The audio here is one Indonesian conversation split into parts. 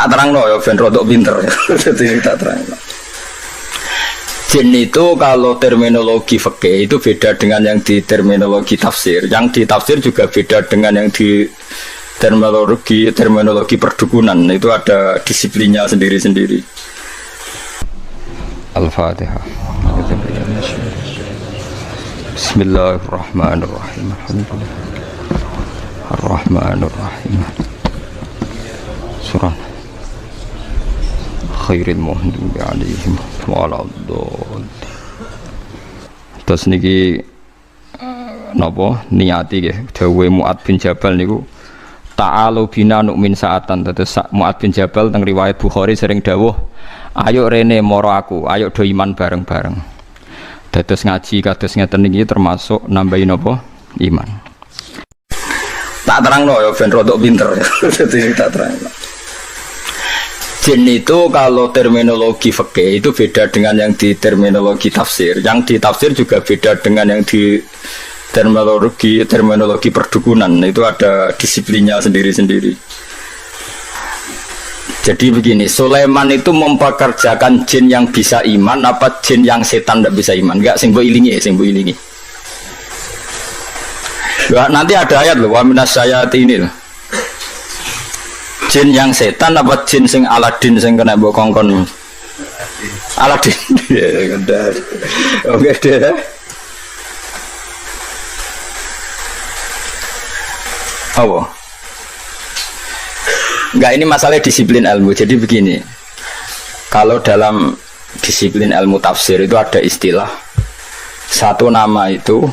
Tak terangno ya ben rodok pinter. Jadi tak terangno. Jin itu kalau terminologi fikih itu beda dengan yang di terminologi tafsir. Yang di tafsir juga beda dengan yang di terminologi perdukunan. Itu ada disiplinnya sendiri-sendiri. Al-Fatihah. Bismillahirrahmanirrahim. Ar-Rahmanirrahim. Surah Khairil Muhdubi alaihim waladhdallin. Terus niki napa niati nggih dawuhe Mu'ad bin Jabal niku ta'alu bina nu'min sa'atan. Terus Mu'ad bin Jabal teng riwayat Bukhari sering dawuh, ayo rene moro aku, ayo do iman bareng-bareng. Dados ngaji kados ngeten niki termasuk nambahi napa iman. Tak terangno ya ben rodok pinter. Jadi tak terangno. Jin itu kalau terminologi fikih itu beda dengan yang di terminologi tafsir. Yang di tafsir juga beda dengan yang di terminologi perdukunan. Itu ada disiplinnya sendiri-sendiri. Jadi begini, Sulaiman itu mempekerjakan jin yang bisa iman apa jin yang setan tidak bisa iman? Enggak, sing mbok ilingi, sing mbok ilingi. Nanti ada ayat loh, wa minasyayatini loh. Jin yang setan apa jin sing Aladin sing kena mbok kongkon? Aladin. Ya, udah. Oke deh. Oh. Enggak, ini masalah disiplin ilmu. Jadi begini. Kalau dalam disiplin ilmu tafsir itu ada istilah satu nama itu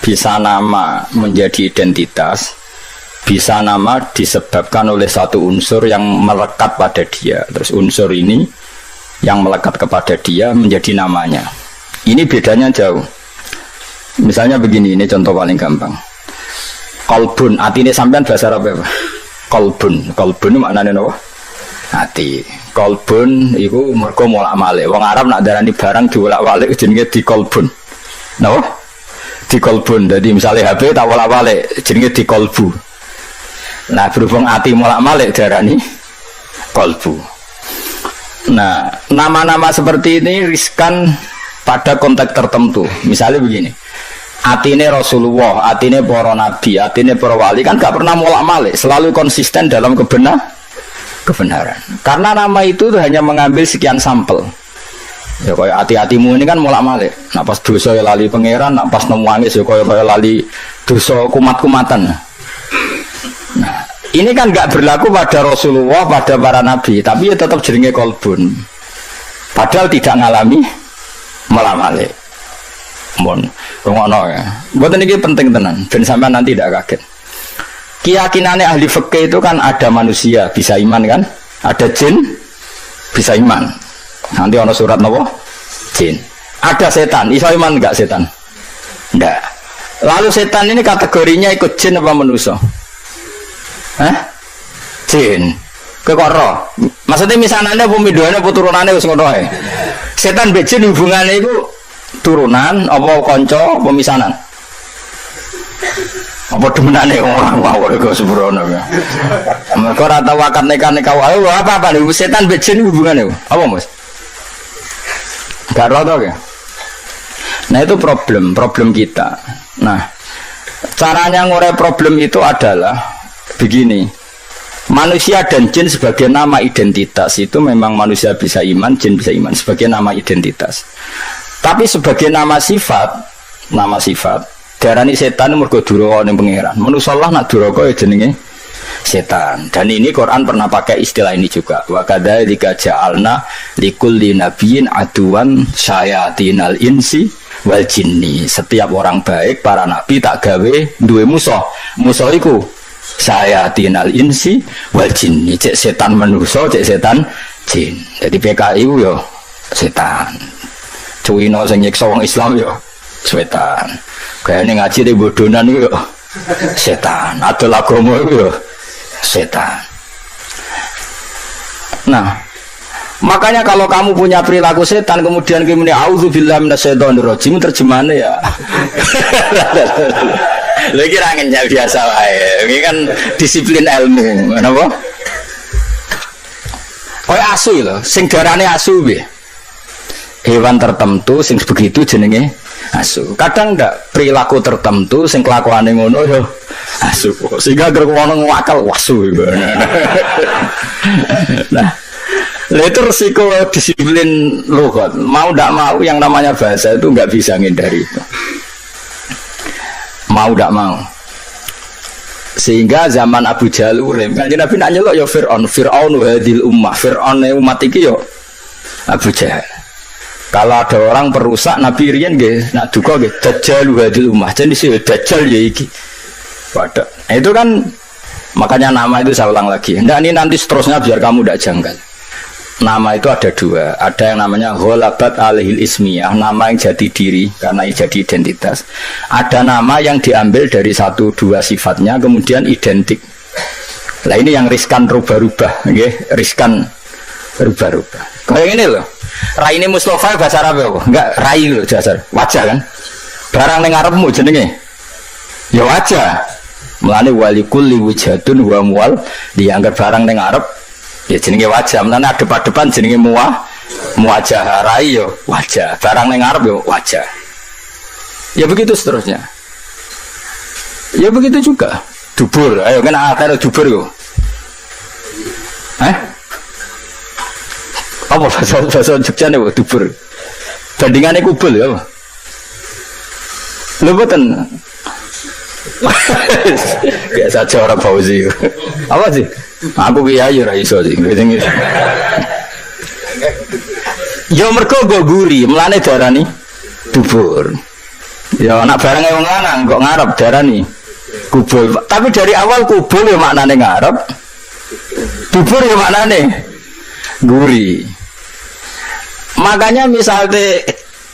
bisa nama menjadi identitas, bisa nama disebabkan oleh satu unsur yang melekat pada dia. Terus unsur ini yang melekat kepada dia menjadi namanya. Ini bedanya jauh. Misalnya begini, ini contoh paling gampang. Kolbun, hati ini sampean bahasa Arab apa? Kolbun, kolbun maknanya apa? Hati. Kolbun itu mergo molak-malik. Wong Arab nak darani barang diolak-walik jenenge di kolbun. Napa? Di kolbun. Jadi misalnya HP tak olak-walik jenenge di kolbu. Nah, berhubung hati molak-malik darani kolbu. Nah, nama-nama seperti ini riskan pada konteks tertentu. Misalnya begini. Atine Rasulullah, atine para nabi, atine para wali kan gak pernah molak-malik, selalu konsisten dalam kebenaran. Karena nama itu hanya mengambil sekian sampel. Ya kaya hati-hatimu ini kan molak-malik. Nak pas dosa ya lali pangeran, nak pas nemu wangis ya kaya lali dosa kumat-kumatan. Nah, ini kan gak berlaku pada Rasulullah, pada para nabi, tapi ya tetap jenenge kolbun. Padahal tidak ngalami molak-malik. Mohon rungono ya. Buat ini penting tenan. Ben sampean nanti tidak kaget. Keyakinannya ahli fikih itu kan ada manusia bisa iman kan, ada jin bisa iman. Nanti ono surat nopo jin. Ada setan, iso iman enggak setan? Enggak. Lalu setan ini kategorinya ikut jin apa manusia? Jin. Kekoro. Maksudnya misalnya pemiduannya apa turunannya wis ngono ae. Setan mbek jin hubungannya itu turunan apa kanca pemisanan? Apa demenane orang wae kok sembrono ya. Mergo ora tau akad nikah-nikah wae apa nih setan mbek jin hubungane apa Mas? Gak roto ya. Nah itu problem kita. Nah, caranya ngurai problem itu adalah begini. Manusia dan jin sebagai nama identitas itu memang manusia bisa iman, jin bisa iman sebagai nama identitas. Tapi sebagai nama sifat darani setan mergo duraka ning pangeran. Manusa Allah nak duraka ya jenenge setan. Dan ini Quran pernah pakai istilah ini juga. Wa kadzalika ja'alna likulli nabiyyin aduwan syayatinal insi wal jinni. Setiap orang baik para nabi tak gawe duwe musuh. Musuh iku syayatinal insi wal jinni. Cek setan manusa, cek setan jin. Jadi PKI ku yo setan. Cuwino sing nyiksa wong Islam yo setan. Kayane ngaji di bodonan yo setan. Adol agama yo setan. Nah, makanya kalau kamu punya perilaku setan kemudian kamu ini auzubillahi minasyaitonirrajim terjemahannya ya. Lha kira ngenyal biasa wae. Ini kan disiplin ilmu, kenapa? asu lho, sing darane asu piye? Hewan tertentu sing begitu jenenge asu. Kadang ndak perilaku tertentu sing kelakuane ngono yo asu. Sehingga gerek wong ngakal wasu. Nah, itu resiko disiplin lughat. Mau ndak mau yang namanya bahasa itu nggak bisa ngindari itu. Mau ndak mau. Sehingga zaman Abu Jahal urip, kan Nabi nak nyelok ya Fir'aun hadil ummah, Fir'aun umat iki yo Abu Jahal. Kalau ada orang perusak Nabi riyen nggih, nak duka nggih Dajjal hadil ummah. Jadi sih Dajjal ya iki. Waduh. Nah, itu kan makanya nama itu saya ulang lagi. Nah, ini nanti seterusnya biar kamu tidak janggal. Nama itu ada dua, ada yang namanya ghalabat alihil ismiyah, nama yang jadi diri karena jadi identitas. Ada nama yang diambil dari satu dua sifatnya kemudian identik. Nah ini yang riskan rubah-rubah, okay? Riskan rubah-rubah. Kayak ini loh, Rai ini Mustafa bahasa Arab ya, enggak Rai loh dasar, wajah kan? Barang yang ngarepmu jenenge, ya wajah. Mulane walikul liwujatun wa mual dianggap barang yang ngarep. Ya jenenge wajah, mana depan-depan jenenge muwajah rai yo wajah, barang yang ngarep yo wajah. Ya begitu seterusnya. Ya begitu juga. Dubur, ayo kan akar dubur yo. Apa bahasa Jogja nih dubur? Bandingannya kubul ya. Lho boten. Biasa aja orang Fauzi. Apa sih? Aku kiai ora iso sih. Ya mergo go guri, mlane darani dubur. Ya anak barang wong lanang kok ngarep darani kubul. Tapi dari awal kubul ya maknane ngarep. Dubur ya maknane guri. Makanya misalnya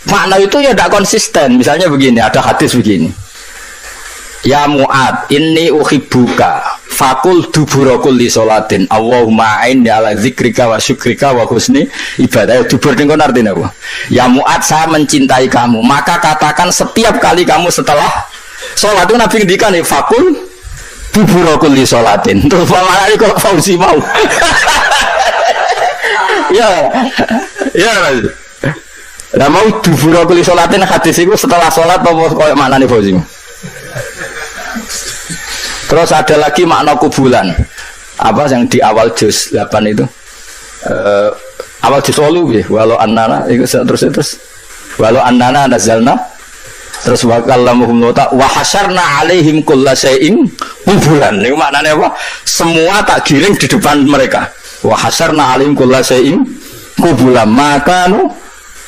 makna itu ya tidak konsisten. Misalnya begini, ada hadis begini. Ya Mu'ad, inni uhibbuka fakul duburakul li sholatin Allahumma a'inni ala zikrika wa syukrika wa husni ibadah. Dubur ini kan artinya apa? Ya Mu'ad, saya mencintai kamu, maka katakan setiap kali kamu setelah sholat itu Nabi ngendikan nih fakul duburakul li sholatin. Terus malah kok Fauzi mau ya lah mau duburakul li sholatin hadis itu setelah sholat apa kayak mana nih Fauzi? Terus ada lagi makna kubulan. Apa yang di awal juz 8 itu? Awal juz 8 ya, walau annana itu terus walau annana nazalna terus wa kallamuhum wa hasyarna alaihim kullasyai'in kubulan. Itu maknanya apa? Semua tak giring di depan mereka. Wa hasyarna alaihim kullasyai'in kubulan. Maka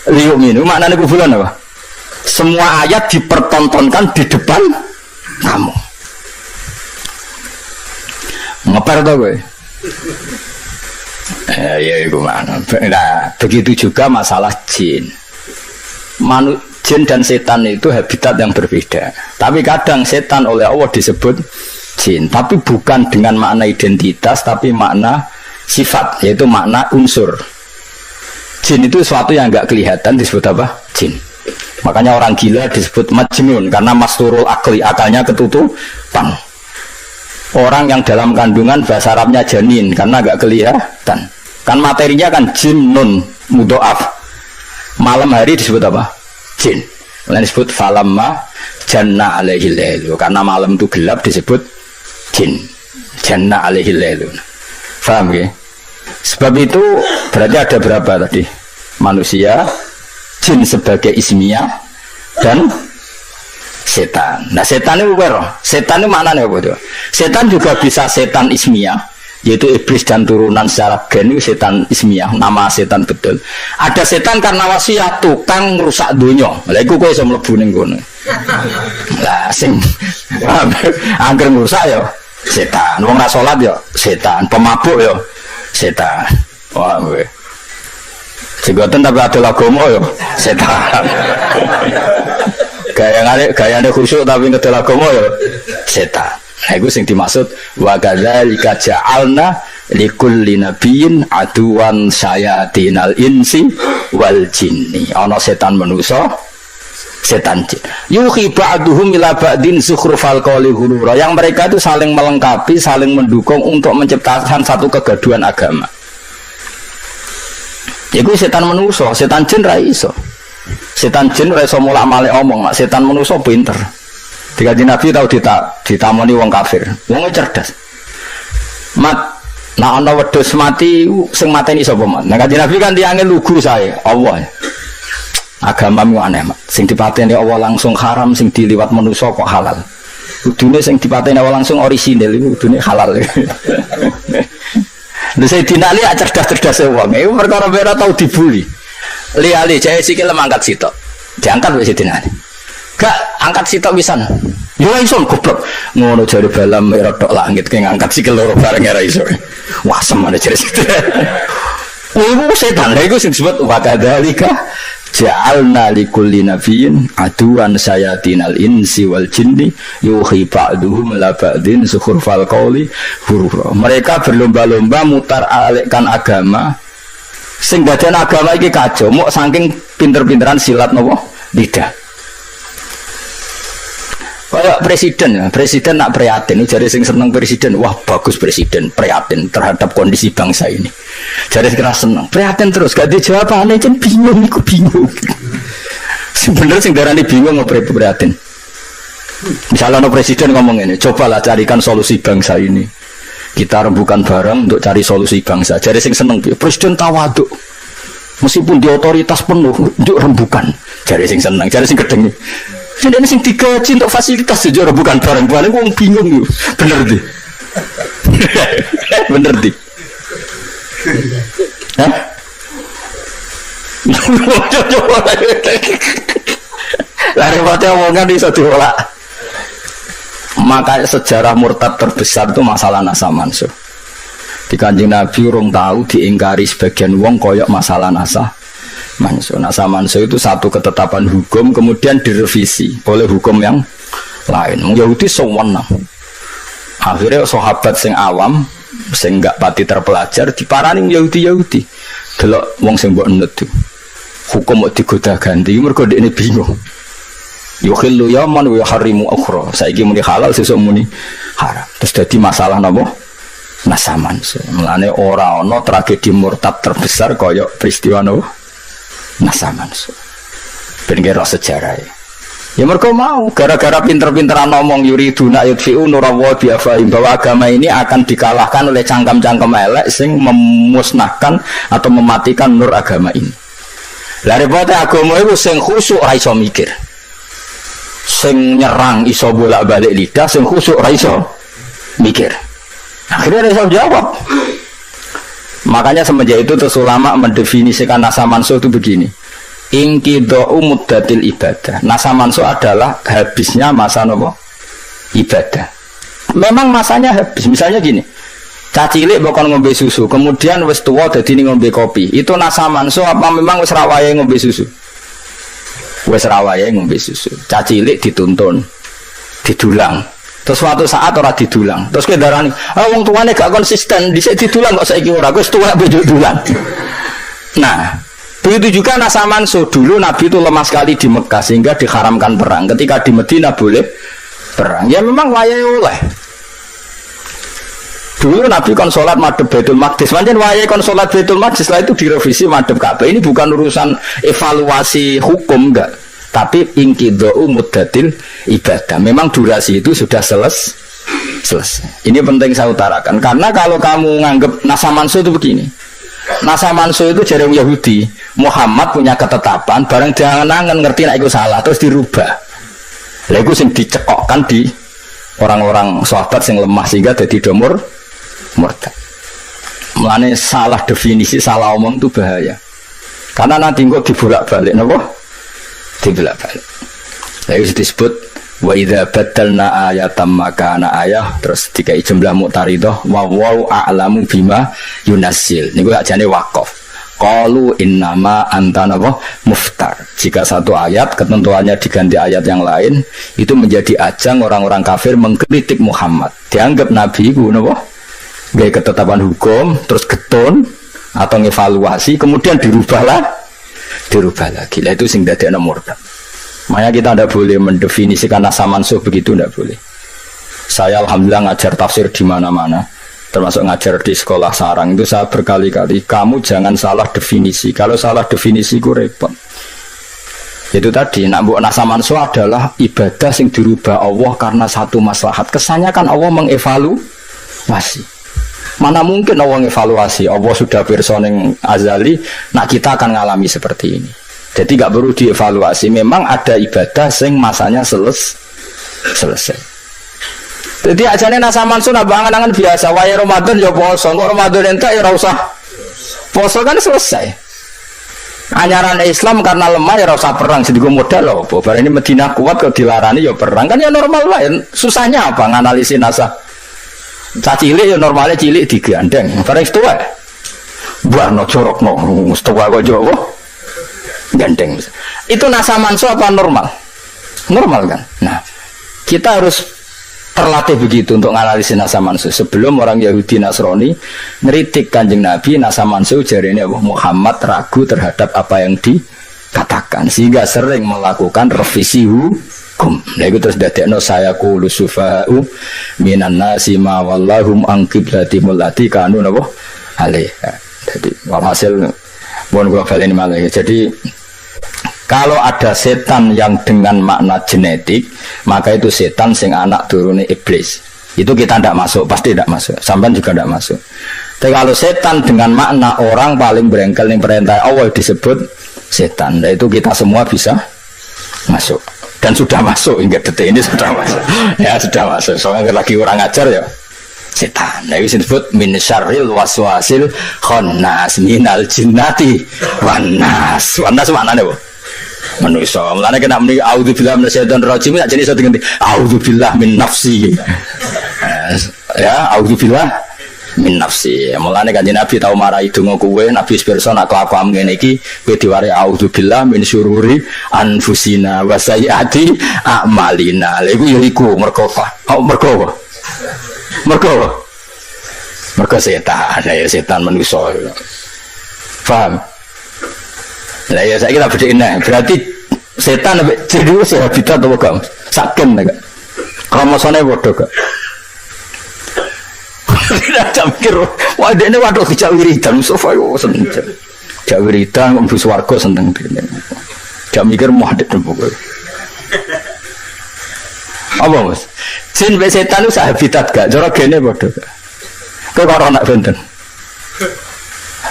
liyu'minu. Maknanya kubulan apa? Semua ayat dipertontonkan di depan kamu. Ngeper tau gue? Ya itu mana? Nah, begitu juga masalah jin. Jin dan setan itu habitat yang berbeda. Tapi kadang setan oleh Allah disebut jin, tapi bukan dengan makna identitas, tapi makna sifat, yaitu makna unsur. Jin itu sesuatu yang enggak kelihatan disebut apa? Jin. Makanya orang gila disebut majnun karena masturul akli, akalnya ketutupan. Orang yang dalam kandungan bahasa Arabnya janin karena agak kelihatan. Kan materinya kan jinnun mudhoaf. Malam hari disebut apa? Jin. Lain disebut falamma janna alaihil lailu. Karena malam itu gelap disebut jin. Janna alaihil lailu. Paham ya? Sebab itu berarti ada berapa tadi? Manusia, jin sebagai ismiyah dan setan. Nah setan itu apa? Setan itu maknanya apa itu? Setan juga bisa setan ismiyah, yaitu iblis dan turunan secara gen itu setan ismiyah, nama setan betul. Ada setan karena wasiat tukang rusak dunia. Lah iku kowe iso mlebu ning kono. Lah sing angger rusak ya setan. Wong ra salat ya setan, pemabuk ya setan. Wah kowe. Segoten tapi ada agama ya setan. Gaya khusyuk tapi ngedel agama ya setan. Nah itu yang dimaksud wa kadzalika ja'alna likulli nabiyyin aduwan syayatinal insi wal jinni. Ana setan manusa, setan jin. Yuhi ba'duhum ila ba'din zukhrufal qawli ghurura. Yang mereka itu saling melengkapi, saling mendukung untuk menciptakan satu kegaduhan agama. Iku setan manusa, setan jin ra iso. Setan jin ora iso mulak-malik omong, nek setan manusa pinter. Dikaji Nabi tau ditamoni wong kafir. Wong cerdas. Mat nek ana wedhus mati sing mateni sapa, Mat? Nek Kanjeng Nabi kan tiange lugu sae, Allah. Agamamu aneh, Mat. Sing dipateni Allah langsung haram, sing diliwat manusa kok halal. Kudune sing dipateni Allah langsung orisinil iku kudune halal. Lha Sayyidina Ali cerdas-cerdas wong. Iku perkara ora tau dibuli. Ali jae sikil mangkat sitok. Diangkat wis Sayyidina Ali. Gak angkat sitok pisan. Yo iso goblok. Ngono jare balam rodok langit ke ngangkat sikil loro bareng ora iso. Wah semane jare sitok. Iku setan lha iku sing disebut wa kadzalika ja'alna likulli nabiyyin aduwan sayatinal insi wal jinni yuhi ba'duhum la ba'din sukhrufal qawli hurura. Mereka berlomba-lomba mutar alikkan agama sing dadan agama iki kacau mok saking pinter-pinteran silat napa lidah. Kayak presiden nak prihatin, jadi sing seneng presiden, wah bagus presiden, prihatin terhadap kondisi bangsa ini. Jadi kira seneng, prihatin terus, gak dijawabane, jen bingung, aku bingung. Sebenarnya sing darani bingung ngobrol prihatin. Misalnya no presiden ngomong ini, cobalah carikan solusi bangsa ini. Kita rembukan bareng untuk cari solusi bangsa. Jadi sing seneng, presiden tawaduk, meskipun di otoritas penuh, untuk rembukan. Jadi sing seneng, jadi sing gedeng. Jadi sing digaji untuk fasilitas sejarah bukan barang-barang, wong bingung yuk, bener di, bener di, hah? Lari mati omongan di satu olah. Maka sejarah murtad terbesar itu masalah nasa mansuh. Di Kanjeng Nabi urung tahu diingkari sebagian wong koyok masalah nasa mansuh. Nasa mansuh itu satu ketetapan hukum kemudian direvisi oleh hukum yang lain. Yahudi sewenang. Akhirnya sahabat sing awam, sing enggak pati terpelajar diparani Yahudi. Delok wong sing mbok enut hukum kok digoda ganti mergo dekne bingung. Yukhillu yaman wa yuharrimu ukhra. Saiki muni halal sesuk muni haram. Terus dadi masalah napa? Nasa mansuh. Mulane ora ana tragedi murtad terbesar kaya peristiwa napa? Nasa mansuh. Ben kira sejarah ya mereka mau gara-gara pinter-pinteran ngomong yuriduna yudfi'u nurallahi biafahim bahwa agama ini akan dikalahkan oleh cangkem-cangkem elek sing memusnahkan atau mematikan nur agama ini. Lah repote agama itu sing khusyuk ora iso mikir, sing nyerang iso bolak-balik lidah, sing khusyuk ora iso mikir. Akhirnya ora iso jawab. Makanya semenjak itu terus ulama mendefinisikan nasa mansuh itu begini. Inqidha'u muddatil ibadah. Nasa mansuh adalah habisnya masa nopo ibadah. Memang masanya habis. Misalnya gini. Cacilik bakal ngombe susu, kemudian wis tuwa dadi ngombe kopi. Itu nasa mansuh apa memang wis rawaye ngombe susu? Wis rawaye ngombe susu. Cacilik dituntun, didulang. Terus suatu saat ora didulang. Terus kowe darani, "Ah wong tuane gak konsisten, dhisik didulang kok saiki ora." Wis tuwa bejo dulang. Nah, begitu juga nasa mansuh. Dulu Nabi itu lemah sekali di Mekah sehingga diharamkan perang. Ketika di Madinah boleh perang. Ya memang wayahe oleh. Dulu Nabi kon salat madhep Baitul Maqdis. Pancen wayahe kon salat Baitul Maqdis, setelah itu direvisi madhep Ka'bah. Ini bukan urusan evaluasi hukum enggak. Tapi inqidha'u muddatil ibadah. Memang durasi itu sudah selesai. Ini penting saya utarakan. Karena kalau kamu nganggap nasa mansuh itu begini. Nasa mansuh itu jarang Yahudi. Muhammad punya ketetapan, barang jangan ngerti nek iku salah terus dirubah. Lha iku sing dicekokkan di orang-orang sahabat sing lemah sehingga dadi domur murtad. Mulane salah definisi, salah omong itu bahaya. Karena nanti kok dibolak-balik napa? Dibolak-balik. Lalu disebut wa idza badalna ayatam makana ayah, terus dikai jumlah muqtaridah wa wa'u a'lamu bima yunassil. Niku ajane waqaf. Qalu innama anta napa muftar. Jika satu ayat ketentuannya diganti ayat yang lain, itu menjadi ajang orang-orang kafir mengkritik Muhammad. Dianggap nabi iku napa? Gawe ketetapan hukum terus getun atau ngevaluasi kemudian dirubah lagi. Lah itu sing dadekno murtad. Makanya kita tidak boleh mendefinisikan nasa mansuh begitu, tidak boleh. Saya alhamdulillah ngajar tafsir di mana-mana. termasuk ngajar di sekolah sarang itu saya berkali-kali, kamu jangan salah definisi. Kalau salah definisi itu repot. Itu tadi, nak mbok nasa manso adalah ibadah sing dirubah Allah karena satu maslahat. Kesannya kan Allah mengevaluasi. Mana mungkin Allah mengevaluasi? Allah sudah pirsa ning azali, nak kita akan ngalami seperti ini. Jadi gak perlu dievaluasi. Memang ada ibadah sing masanya selesai. Jadi ajane nasa manso nak angan-angan biasa. Wae Ramadan ya poso, kok Ramadan entek ya ora usah poso kan selesai. Anyaran Islam karena lemah ya rasa perang sedikit modal loh. Bar ini Madinah kuat kok dilarani ya perang kan ya normal lah. Susahnya apa nganalisis nasa? Cilik ya normalnya cilik digandeng. Bareng setua. Buarno corok no setua kok Jawa. Gandeng. Itu nasa manso apa normal? Normal kan. Nah, kita harus terlatih begitu untuk menganalisis nasa mansu. Sebelum orang Yahudi Nasrani ngeritik Kanjeng Nabi, nasa mansu jarene Muhammad ragu terhadap apa yang dikatakan sehingga sering melakukan revisi hukum. Nah itu terus dadekno saya qulu sufa'u minan nasi ma wallahum an qiblatimul lati kanu napa alih. Jadi walhasil mohon kula baleni malih. Jadi kalau ada setan yang dengan makna genetik, maka itu setan sing anak turune iblis. Itu kita tidak masuk, pasti tidak masuk. Sampai juga tidak masuk. Tapi kalau setan dengan makna orang paling berengkel yang perintah Allah disebut setan. Nah itu kita semua bisa masuk. Dan sudah masuk, hingga detik ini sudah masuk. Ya sudah masuk. Soalnya lagi orang ngajar ya setan. Nah itu disebut min syarril waswasil khannas minal jinnati wannas. Wannas maknanya apa? Manusia, mulanya kena muni auzubillah minasyaitonir rajim, tak jenis satu ganti auzubillah min nafsi. Ya, auzubillah min nafsi. Mulanya kanjeng Nabi tahu marahi donga kowe, Nabi pirsa nak kelakuan ngene iki kowe diwari auzubillah min syururi anfusina wa sayyiati a'malina. Lha iku ya iku mergo mergo setan, ya setan manusia. Paham? Lah ya saya kira bedain berarti setan jadi usia habitat atau gak saken gak kromosomnya bodoh gak tidak mikir wah dia ini waduh kejak wiridan Mustafa yo seneng kejak wiridan ngombe swarga seneng gak mikir mau ada pokoknya apa mas jin be setan itu habitat gak cara gene bodoh gak kok ora nak benten.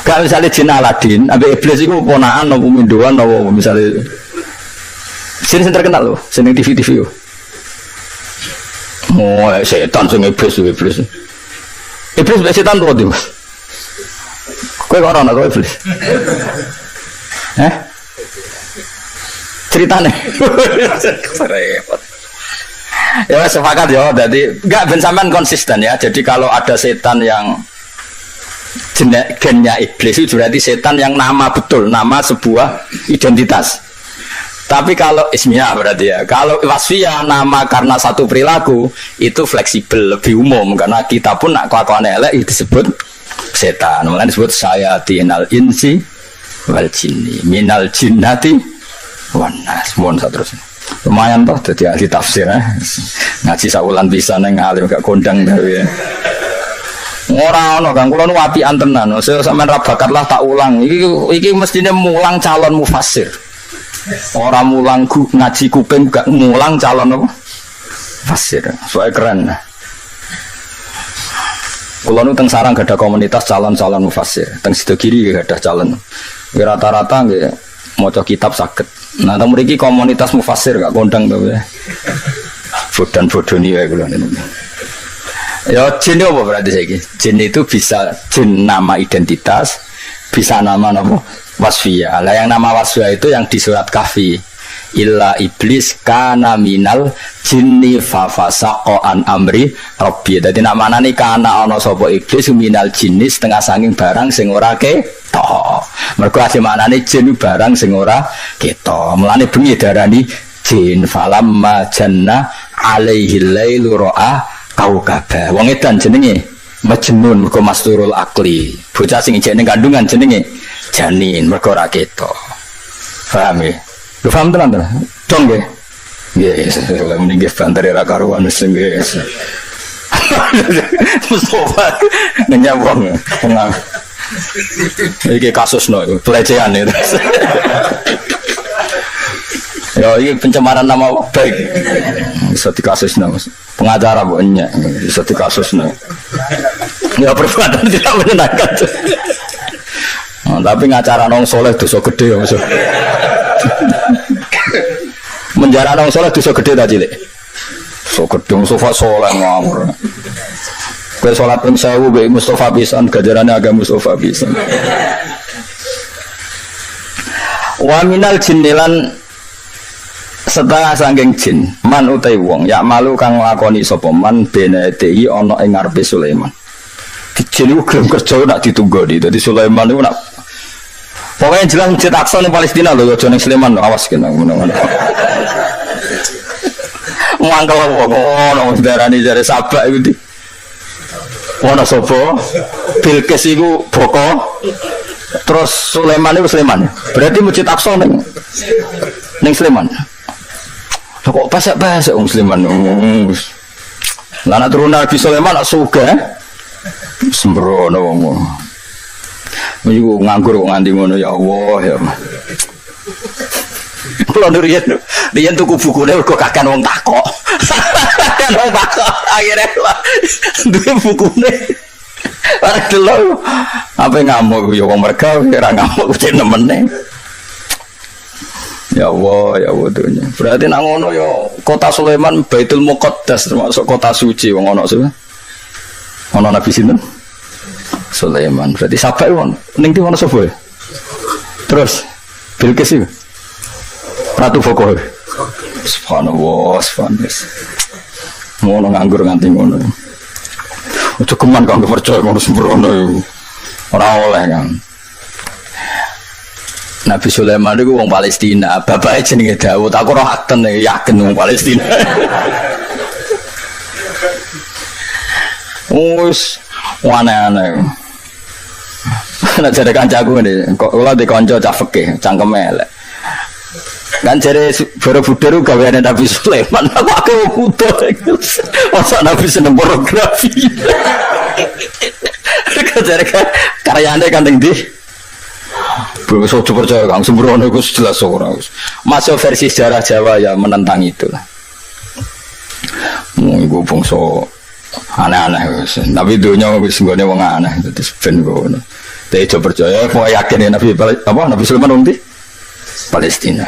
Kalau misalnya jin Aladin, ambil iblis itu ponaan, nopo minduan, nopo misalnya jin yang terkenal loh, seneng TV. Oh, setan sing iblis. Iblis setan tuh tuh. Kau orang nak kau iblis? Ceritanya? Repot. Ya sepakat ya, jadi nggak bensaman konsisten ya. Jadi kalau ada setan yang gennya iblis itu berarti setan yang nama betul, nama sebuah identitas. Tapi kalau ismiyah berarti ya, kalau wasfiyah nama karena satu perilaku itu fleksibel, lebih umum karena kita pun nak kelakuan elek disebut setan. Mulanya disebut sayatinal insi wal jinni minal jinnati wan nas. Mohon terus. Lumayan toh jadi ahli tafsir ngaji saulan bisa neng alim gak kondang tapi. Orang ono kang kula nu apian tenan. Sampeyan ra bakat lah tak ulang. Iki mestine mulang calon mufassir. Ora mulang ngaji kuping gak mulang calon apa? Fasir. Soale keren. Kula nu teng sarang gak ada komunitas calon-calon mufassir. Teng sida kiri gak ada calon. Rata-rata nggih maca kitab saged. Nah, teng mriki komunitas mufassir gak kondang to ya. Bodan-bodoni wae kula niku. Ya jin apa berarti saiki? Jin itu bisa jin nama identitas, bisa nama apa? Wasfiyah. Lah yang nama wasfiyah itu yang di surat Kahfi. Illa iblis kana minal jinni fafasaqa an amri rabbi. Dadi namane kana ana sapa iblis minal jinni setengah sanging barang sing ora ketok. Mergo ase maknane jin barang sing ora ketok. Mulane bengi darani jin falamma janna alaihi lailu ra'a kaukabah. Wong edan jenenge Majnun mergo masturul akli. Bocah sing ijek ning kandungan jenenge janin mergo ora ketok. Paham ya? Lu paham tenan? Dong nggih. Nggih, lha mending nggih bantare ra karuan sing nggih. Mustafa nyambung pengang. Iki kasus no pelecehan itu. Ya ini pencemaran nama baik. Bisa dikasus no. Pengacara banyak bisa dikasus no. Ya perbuatan tidak menyenangkan. Tapi ngacara nong soleh dosa gede maksud. Menjara nong soleh dosa gede tak cilik. So gedung sofa soleh ngawur. Kue sholat pun sewu be Mustafa pisan, gajarannya agak Mustafa pisan. Wa minal jinnilan setengah sangking jin man utai wong ya malu kang lakoni sapa man benedei ana ing ngarepe Sulaiman. Jin iku gelem kerja nak ditunggoni. Dadi Sulaiman iku nak pokoknya jelas Masjid Aqsa ning Palestina lho, aja ning Sleman awas kena ngono-ngono. Mangkel wong ono darani jare sabak iku di. Ono sapa? Bilqis iku boko. Terus Sulaiman iku Sleman. Berarti Masjid Aqsa ning Sleman. Lah kok pasak-pasak wong Sleman. Lah nek turun Nabi Sulaiman nak sugih. Sembrono wong. Iku nganggur kok nganti ngono ya Allah ya. Kalau Rian tuku bukune mergo kakan wong takok. Kakan wong takok akhire duwe bukune. Arek delok apa ngamuk ya wong merga ora ngamuk cek nemene. Ya Allah dunya. Berarti nang ngono ya kota Sulaiman Baitul Muqaddas termasuk kota suci wong ana sih. Ana Nabi sinten? Sulaiman. Berarti sampai wong ning ndi ana sapa? Terus Bilqis iki Ratu Boko. Subhanallah. Ngono nganggur nganti ngono. Ojo keman kang percaya ngono sembrono iku. Ora oleh kan. Nabi Sulaiman itu wong Palestina, bapake jenenge Daud. Aku ora akten yakin wong Palestina. Wis aneh-aneh. Nek jare kancaku ngene, kok kula di kanca cah fikih, cangkeme elek. Kan jare Borobudur gaweane Nabi Sulaiman, aku butuh. Masa Nabi seneng pornografi. Jare karyane kan ning ndi? Bos ojo percaya Kang, sembrono iku jelas ora. Masuk versi sejarah Jawa ya menentang itu lah. Iku bangsa aneh-aneh wis. Tapi dunya wis nggone wong aneh dadi ben ngono. Tapi ojo percaya, kok yakin Nabi Sulaiman ndi? Palestina.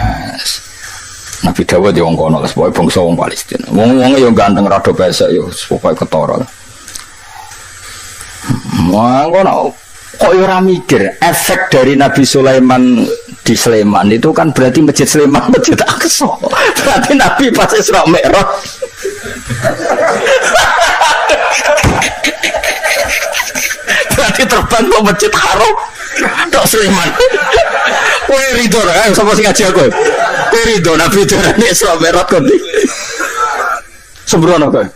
Nabi Dawud ya wong kono, pokoke bangsa wong Palestina. Wong-wonge ya ganteng rada pesek ya pokoke ketara. Ngono kok ora mikir efek dari Nabi Sulaiman di Sleman itu kan berarti Masjid Sleman Masjid Aqsa. Berarti Nabi pas Isra Mi'raj. Berarti terbang ke Masjid Haram tok Sleman. Kowe rido ra sapa sing ngaji aku. Kowe rido Nabi darane Isra Mi'raj kok. Sembrono kok.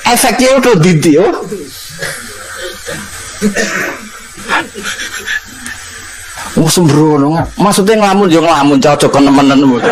Efeknya udah didi oh. Sembrono maksudnya ngelamun cocok nemen-nemen